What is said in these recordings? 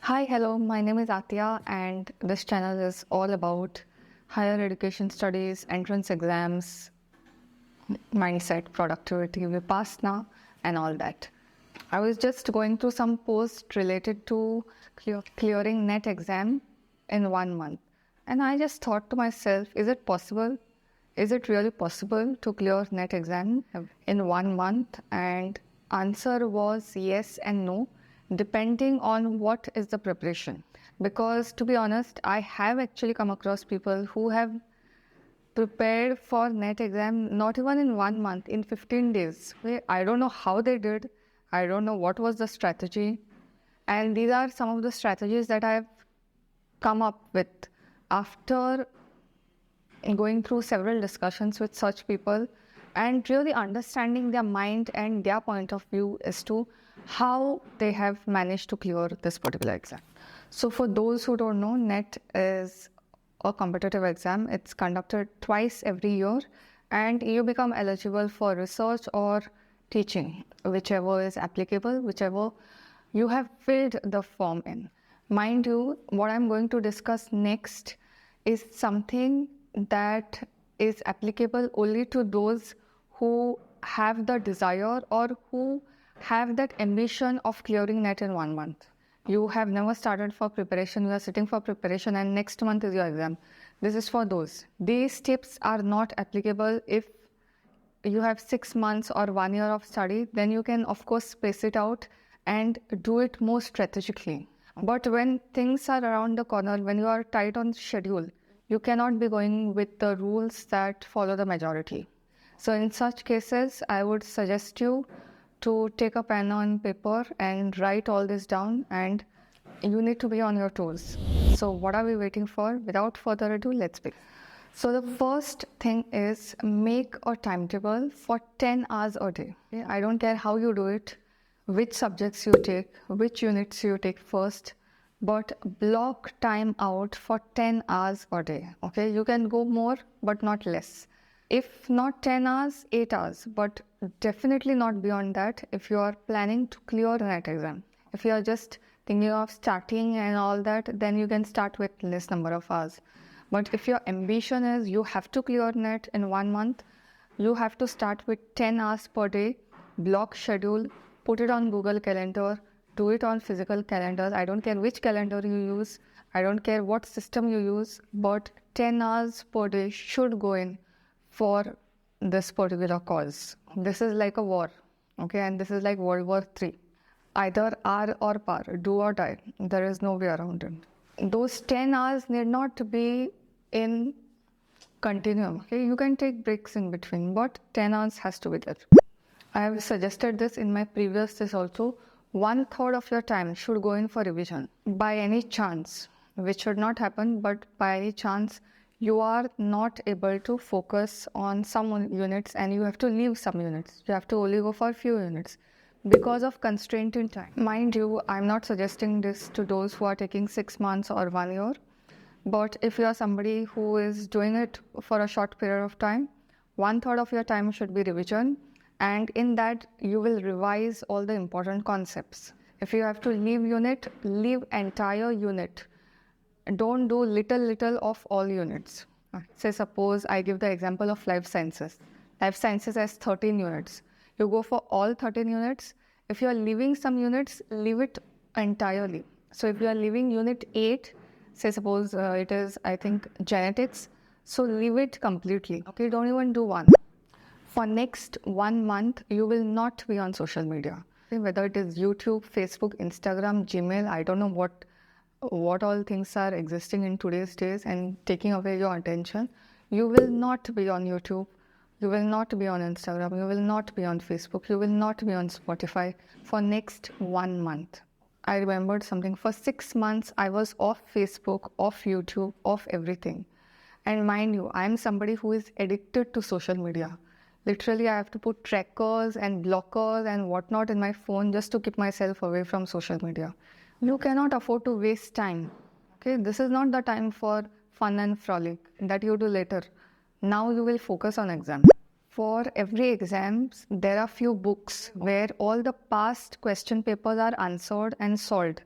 Hi, hello, my name is Aatiya, and this channel is all about higher education studies, entrance exams, mindset, productivity, Vipassana, and all that. I was just going through some posts related to clearing net exam in 1 month. And I just thought to myself, is it possible? Is it really possible to clear net exam in 1 month? And answer was yes and no, depending on what is the preparation. Because to be honest, I have actually come across people who have prepared for net exam not even in 1 month, in 15 days. I don't know how they did. I don't know what was the strategy. And these are some of the strategies that I've come up with after going through several discussions with such people and really understanding their mind and their point of view as to how they have managed to clear this particular exam. So for those who don't know, NET is a competitive exam. It's conducted twice every year and you become eligible for research or teaching, whichever is applicable, whichever you have filled the form in. Mind you, what I'm going to discuss next is something that is applicable only to those who have the desire or who have that ambition of clearing NET in 1 month. You have never started for preparation, you are sitting for preparation and next month is your exam. This is for those. These tips are not applicable if you have 6 months or 1 year of study, then you can of course space it out and do it more strategically. But when things are around the corner, when you are tight on schedule, you cannot be going with the rules that follow the majority. So in such cases, I would suggest you to take a pen on paper and write all this down, and you need to be on your toes. So what are we waiting for? Without further ado, let's begin. So the first thing is make a timetable for 10 hours a day. Okay? I don't care how you do it, which subjects you take, which units you take first, but block time out for 10 hours a day. Okay, you can go more, but not less. If not 10 hours, 8 hours, but definitely not beyond that if you are planning to clear NET exam. If you are just thinking of starting and all that, then you can start with less number of hours. But if your ambition is you have to clear NET in 1 month, you have to start with 10 hours per day, block schedule, put it on Google Calendar, do it on physical calendars. I don't care which calendar you use, I don't care what system you use, but 10 hours per day should go in for this particular cause. This is like a war, okay, and this is like World War III. Either R or par, do or die. There is no way around it. Those 10 hours need not be in continuum. Okay, you can take breaks in between, but 10 hours has to be there. I have suggested this in my previous this also. 1/3 of your time should go in for revision. By any chance, which should not happen, but by any chance, you are not able to focus on some units and you have to leave some units. You have to only go for a few units because of constraint in time. Mind you, I'm not suggesting this to those who are taking 6 months or 1 year. But if you are somebody who is doing it for a short period of time, 1/3 of your time should be revision, and in that you will revise all the important concepts. If you have to leave unit, leave entire unit. Don't do little of all units. Say suppose I give the example of life sciences. Life sciences has 13 units. You go for all 13 units. If you are leaving some units, leave it entirely. So if you are leaving unit 8, say suppose it is, I think, genetics, so leave it completely. Okay, don't even do one. For next 1 month, you will not be on social media. Okay? Whether it is YouTube, Facebook, Instagram, Gmail, I don't know what all things are existing in today's days and taking away your attention. You will not be on YouTube. You will not be on Instagram. You will not be on Facebook. You will not be on Spotify for next 1 month. I remembered something. For 6 months, I was off Facebook, off YouTube, off everything. And mind you, I am somebody who is addicted to social media. Literally, I have to put trackers and blockers and whatnot in my phone just to keep myself away from social media. You cannot afford to waste time. Okay, this is not the time for fun and frolic that you do later. Now you will focus on exam. For every exams, there are few books where all the past question papers are answered and solved.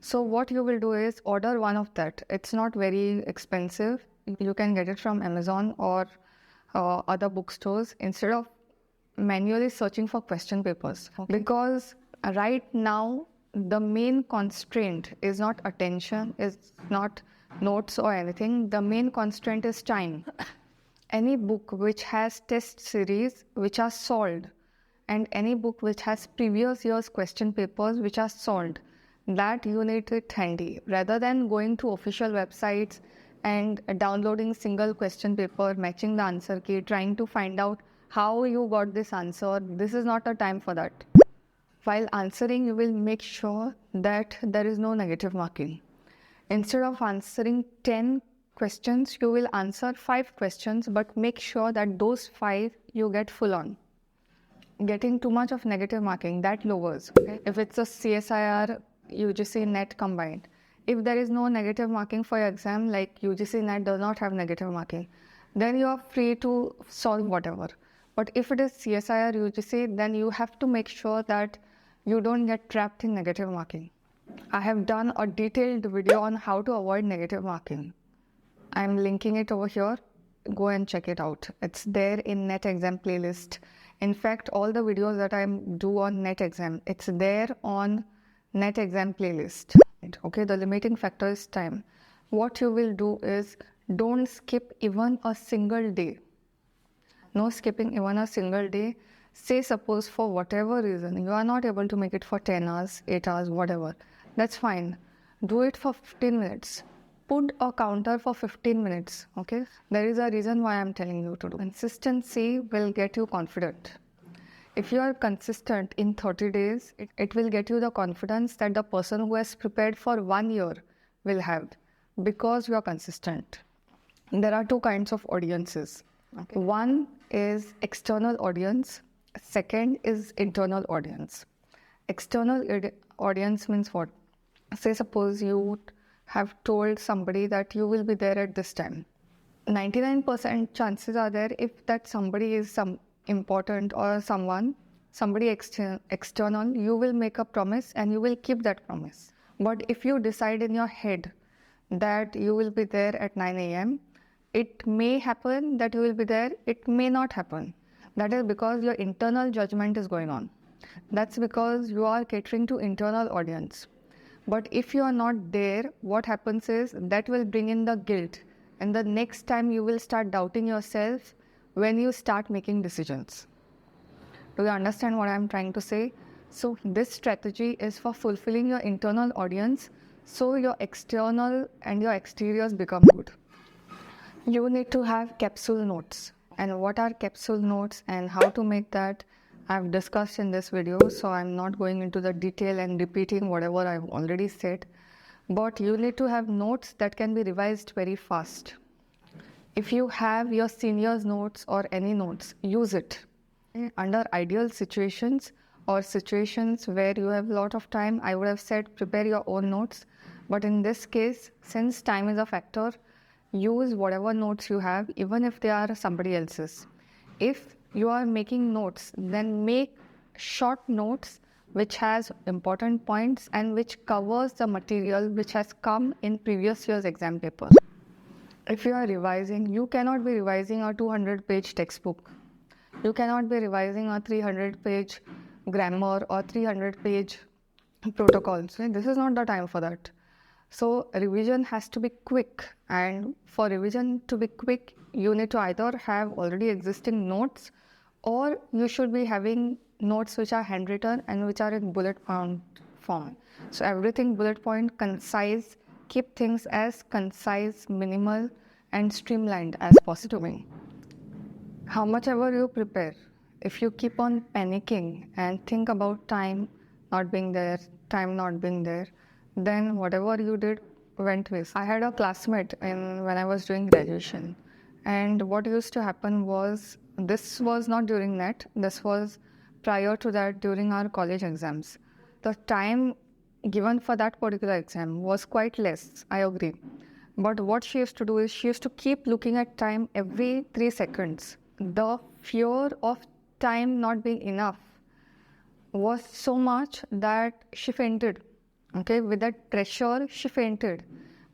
So what you will do is order one of that. It's not very expensive. You can get it from Amazon or other bookstores instead of manually searching for question papers. Okay. Because right now the main constraint is not attention, is not notes or anything. The main constraint is time. Any book which has test series which are solved, and any book which has previous year's question papers which are solved, that you need it handy rather than going to official websites and downloading single question paper, matching the answer key, trying to find out how you got this answer. This is not a time for that. While answering, you will make sure that there is no negative marking. Instead of answering 10 questions, you will answer 5 questions, but make sure that those 5 you get full on. Getting too much of negative marking, that lowers. Okay? If it's a CSIR, UGC NET combined, if there is no negative marking for your exam, like UGC NET does not have negative marking, then you are free to solve whatever. But if it is CSIR, UGC, then you have to make sure that you don't get trapped in negative marking. I have done a detailed video on how to avoid negative marking. I'm linking it over here. Go and check it out. It's there in NET exam playlist. In fact, all the videos that I do on NET exam, it's there on NET exam playlist. Okay, the limiting factor is time. What you will do is don't skip even a single day. No skipping even a single day. Say suppose for whatever reason you are not able to make it for 10 hours, 8 hours, whatever. That's fine. Do it for 15 minutes. Put a counter for 15 minutes. Okay? There is a reason why I'm telling you to do. Consistency will get you confident. If you are consistent in 30 days, it will get you the confidence that the person who has prepared for 1 year will have, because you are consistent. There are two kinds of audiences. Okay. One is external audience. Second is internal audience. External audience means what? Say suppose you have told somebody that you will be there at this time. 99% chances are there, if that somebody is some important or somebody external, you will make a promise and you will keep that promise. But if you decide in your head that you will be there at 9 a.m., it may happen that you will be there, it may not happen. That is because your internal judgment is going on. That's because you are catering to internal audience. But if you are not there, what happens is that will bring in the guilt. And the next time you will start doubting yourself when you start making decisions. Do you understand what I am trying to say? So this strategy is for fulfilling your internal audience, so your external and your exteriors become good. You need to have capsule notes. And what are capsule notes and how to make that, I've discussed in this video, so I'm not going into the detail and repeating whatever I've already said. But you need to have notes that can be revised very fast. If you have your seniors' notes or any notes, use it. Under ideal situations or situations where you have a lot of time, I would have said prepare your own notes. But in this case, since time is a factor, use whatever notes you have, even if they are somebody else's. If you are making notes, then make short notes which has important points and which covers the material which has come in previous year's exam papers. If you are revising, you cannot be revising a 200-page textbook. You cannot be revising a 300-page grammar or 300-page protocols. This is not the time for that. So revision has to be quick, and for revision to be quick, you need to either have already existing notes, or you should be having notes which are handwritten and which are in bullet point form. So everything bullet point, concise, keep things as concise, minimal and streamlined as possible. How much ever you prepare, if you keep on panicking and think about time not being there, then whatever you did went waste. I had a classmate when I was doing graduation, and what used to happen was, this was not during NET, this was prior to that during our college exams. The time given for that particular exam was quite less, I agree. But what she used to do is she used to keep looking at time every 3 seconds. The fear of time not being enough was so much that she fainted. Okay, with that pressure, she fainted.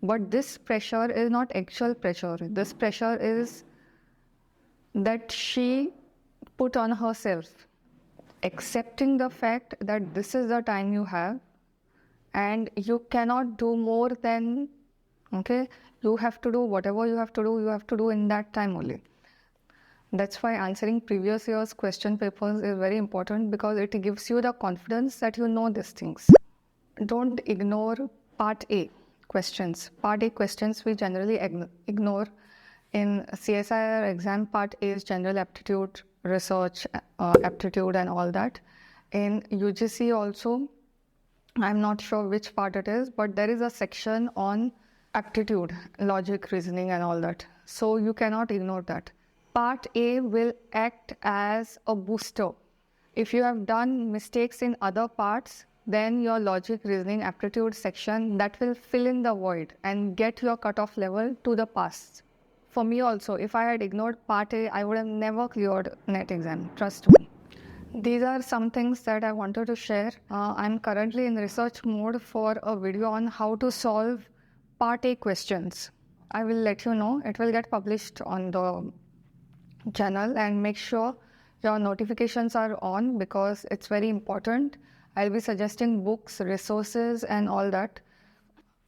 But this pressure is not actual pressure. This pressure is that she put on herself, accepting the fact that this is the time you have and you cannot do more than, okay, you have to do whatever you have to do in that time only. That's why answering previous year's question papers is very important, because it gives you the confidence that you know these things. Don't ignore part A questions. Part A questions we generally ignore. In CSIR exam, part A is general aptitude, research aptitude and all that. In UGC also, I'm not sure which part it is, but there is a section on aptitude, logic, reasoning and all that. So you cannot ignore that. Part A will act as a booster. If you have done mistakes in other parts, then your logic, reasoning, aptitude section, that will fill in the void and get your cutoff level to the pass. For me also, if I had ignored part A, I would have never cleared NET exam, trust me. These are some things that I wanted to share. I'm currently in research mode for a video on how to solve part A questions. I will let you know. It will get published on the channel, and make sure your notifications are on because it's very important. I'll be suggesting books, resources and all that.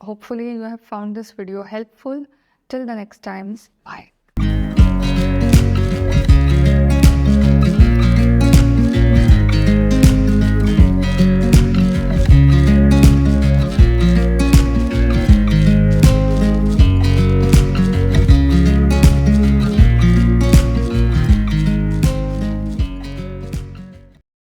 Hopefully you have found this video helpful. Till the next time, bye.